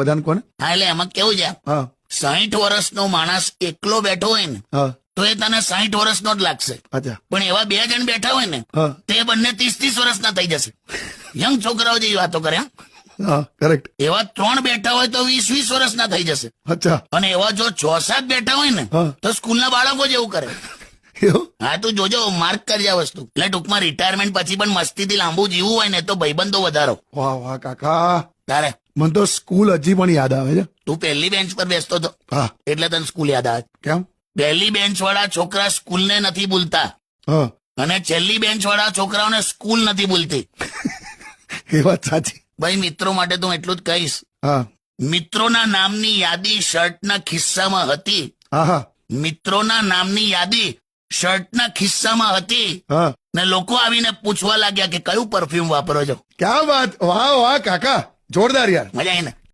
બધાને કોને? હા એટલે એમાં કેવું છે, હા 60 વર્ષનો માણસ એકલો બેઠો હોય ને હા તો એ તને 60 વર્ષનો જ લાગશે, અચ્છા પણ એવા 2 જણ બેઠા હોય ને હા તે બંને 30 વર્ષના થઈ જશે. યંગ છોકરાઓ જેવી વાતો કરે હા? હા કરેક્ટ. એવા 3 બેઠા હોય તો 20 વર્ષના થઈ જશે, અચ્છા અને એવા જો 6-7 બેઠા હોય ને હા તો સ્કૂલના બાળકો જેવું કરે. એવું? હા તું જોજો, માર્ક કરજે આ વસ્તુ. એટલે ટૂંકમાં રિટાયરમેન્ટ પછી પણ મસ્તીથી લાંબુ જીવવું હોય ને તો ભાઈબંધો વધારો. વાહ વાહ કાકા, તારે મને તો સ્કૂલ હજી પણ યાદ આવે છે. તું પહેલી બેન્ચ પર બેસતો હતો હા એટલે તને સ્કૂલ યાદ આવે. કેમ? પહેલી બેન્ચ વાળા છોકરા સ્કૂલને નથી ભૂલતા, હા અને છેલ્લી બેન્ચ વાળા છોકરાઓને સ્કૂલ નથી ભૂલતી. એ વાત સાચી. ભાઈ મિત્રો માટે તું એટલું જ કહીશ, હા મિત્રોના નામની યાદી શર્ટના ખિસ્સામાં હતી. હા હા મિત્રોના નામની યાદી શર્ટના ખિસ્સામાં હતી હા ને લોકો આવીને પૂછવા લાગ્યા કે કયું પરફ્યુમ વાપરો છો. ક્યાં વાત, વાહ વાહ કાકા, જોરદાર યાર. મજા આવી ને?